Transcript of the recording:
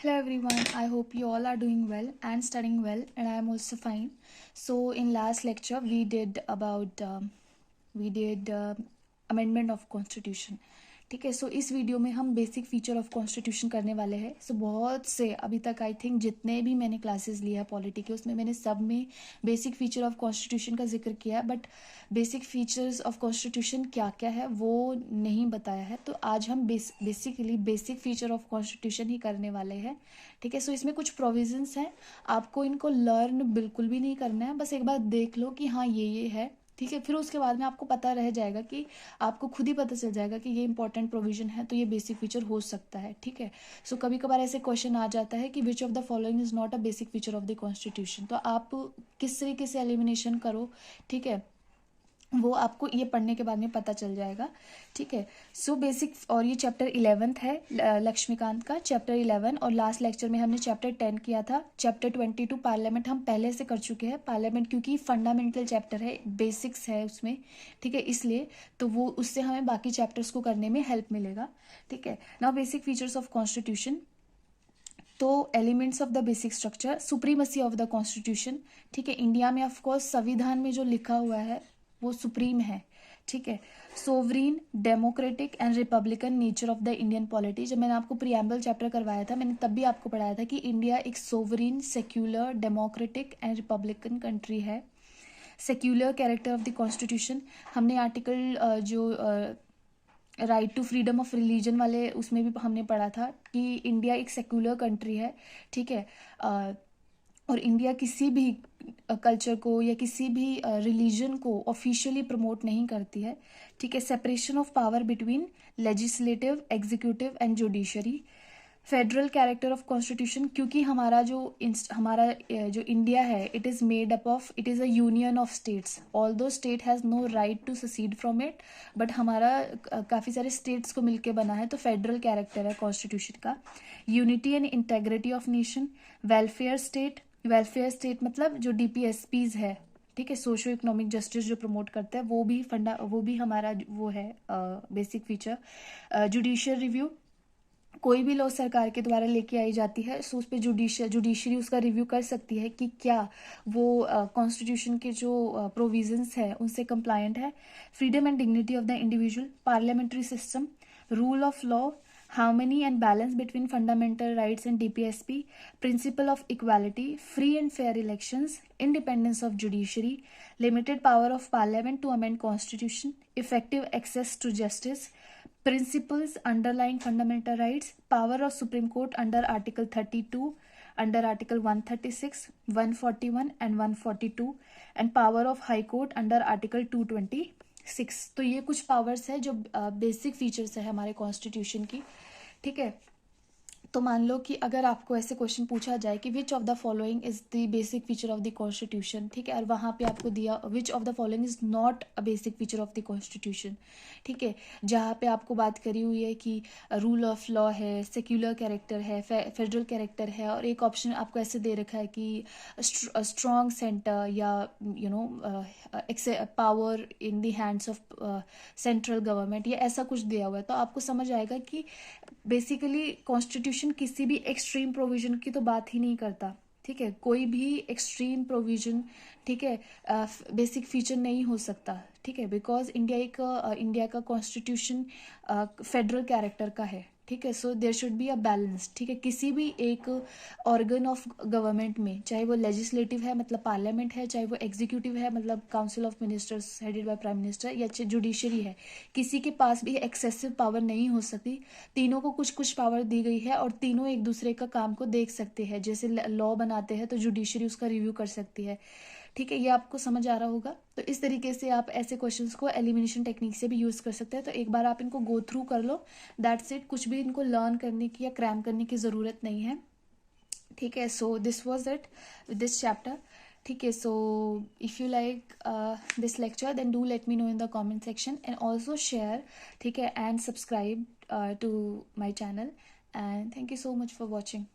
Hello everyone, I hope you all are doing well and studying well, and I am also fine. So in last lecture we did amendment of constitution. ठीक है. सो इस video में हम basic feature of constitution करने वाले हैं. सो बहुत से अभी तक आई थिंक जितने भी मैंने क्लासेस लिए हैं पॉलिटी के, उसमें मैंने सब में बेसिक फीचर ऑफ कॉन्स्टिट्यूशन का जिक्र किया है, but basic features of constitution क्या क्या है वो नहीं बताया है. तो आज हम basically basic feature of constitution ही करने वाले हैं. ठीक है. सो इसमें कुछ प्रोविजंस हैं, आपको इनको लर्न बिल्कुल भी नहीं करना है, बस एक बार देख लो कि हाँ ये है. ठीक है. फिर उसके बाद में आपको पता रह जाएगा कि आपको खुद ही पता चल जाएगा कि ये इंपॉर्टेंट प्रोविजन है, तो ये बेसिक फीचर हो सकता है. ठीक है. सो कभी कभार ऐसे क्वेश्चन आ जाता है कि which of the following is not a basic feature of the constitution. तो आप किस तरीके से एलिमिनेशन करो, ठीक है, वो आपको ये पढ़ने के बाद में पता चल जाएगा. ठीक है. सो बेसिक, और ये चैप्टर 11 है लक्ष्मीकांत का, चैप्टर 11. और लास्ट लेक्चर में हमने चैप्टर 10 किया था. चैप्टर 22 पार्लियामेंट हम पहले से कर चुके हैं. पार्लियामेंट क्योंकि फंडामेंटल चैप्टर है, बेसिक्स है उसमें, ठीक है, इसलिए तो वो उससे हमें बाकी चैप्टर्स को करने में हेल्प मिलेगा. ठीक है. Now basic features of constitution. तो elements of the basic structure, supremacy of the constitution. ठीक है. इंडिया में ऑफकोर्स संविधान में जो लिखा हुआ है वो सुप्रीम है. ठीक है. Sovereign, democratic and Republican nature of the Indian polity. जब मैंने आपको प्रियम्बल चैप्टर करवाया था, मैंने तब भी आपको पढ़ाया था कि इंडिया एक sovereign, secular, democratic and republican country है. Secular character of the constitution, हमने आर्टिकल जो right to freedom of religion वाले उसमें भी हमने पढ़ा था कि इंडिया एक सेक्युलर कंट्री है. ठीक है. और इंडिया किसी भी कल्चर को या किसी भी रिलीजन को ऑफिशियली प्रमोट नहीं करती है. ठीक है. Separation of power between legislative, executive and judiciary. Federal character of constitution, क्योंकि हमारा जो इंडिया है, it is made up of, it is a union of states. Although state has no right to secede from it, but हमारा काफ़ी सारे states को मिलके बना है, तो फेडरल कैरेक्टर है कॉन्स्टिट्यूशन का. Unity and integrity of nation. Welfare state. Welfare state मतलब जो DPSPs है, ठीक है, सोशो इकोनॉमिक जस्टिस जो प्रमोट करते हैं, वो भी हमारा वो है बेसिक फीचर. जुडिशियल रिव्यू, कोई भी लॉ सरकार के द्वारा लेके आई जाती है, सो उस पर जुडिशरी उसका रिव्यू कर सकती है कि क्या वो कॉन्स्टिट्यूशन के जो प्रोविजंस है उनसे कंप्लायंट है. Freedom and dignity of the individual. Parliamentary system. Rule of law. Harmony and balance between fundamental rights and DPSP. Principle of equality. Free and fair elections. Independence of judiciary. Limited power of parliament to amend constitution. Effective access to justice. Principles underlying fundamental rights. Power of Supreme Court under Article 32, under Article 136, 141 and 142, and power of High Court under Article 226. तो ये कुछ powers है जो basic features है हमारे constitution की. ठीक है. तो मान लो कि अगर आपको ऐसे क्वेश्चन पूछा जाए कि which of the following is the basic feature of the constitution, ठीक है, और वहाँ पे आपको दिया which of the following is not a basic feature of the constitution. ठीक है. जहाँ पे आपको बात करी हुई है कि रूल ऑफ लॉ है, सेक्युलर कैरेक्टर है, फेडरल कैरेक्टर है, और एक ऑप्शन आपको ऐसे दे रखा है कि स्ट्रॉन्ग सेंटर या power in the hands of central government, या ऐसा कुछ दिया हुआ है, तो आपको समझ आएगा कि बेसिकली कॉन्स्टिट्यूशन किसी भी एक्सट्रीम प्रोविजन की तो बात ही नहीं करता. ठीक है. कोई भी एक्सट्रीम प्रोविजन, ठीक है, बेसिक फीचर नहीं हो सकता. ठीक है. बिकॉज इंडिया का कॉन्स्टिट्यूशन फेडरल कैरेक्टर का है. ठीक है. So there should be a balance. ठीक है. किसी भी एक ऑर्गन ऑफ गवर्नमेंट में, चाहे वो लेजिस्लेटिव है मतलब पार्लियामेंट है, चाहे वो एग्जीक्यूटिव है मतलब council of ministers headed by prime minister, या जुडिशरी है, किसी के पास भी एक्सेसिव पावर नहीं हो सकती. तीनों को कुछ कुछ पावर दी गई है और तीनों एक दूसरे का काम को देख सकते हैं. जैसे लॉ बनाते हैं तो जुडिशरी उसका रिव्यू कर सकती है. ठीक है. ये आपको समझ आ रहा होगा. तो इस तरीके से आप ऐसे क्वेश्चंस को एलिमिनेशन टेक्निक से भी यूज कर सकते हैं. तो एक बार आप इनको गो थ्रू कर लो, दैट्स इट. कुछ भी इनको लर्न करने की या क्रैम करने की ज़रूरत नहीं है. ठीक है. So this was it with this chapter. ठीक है. So if you like this lecture then do let me know in the comment section and also share. ठीक है. And subscribe to my channel. And thank you so much for watching.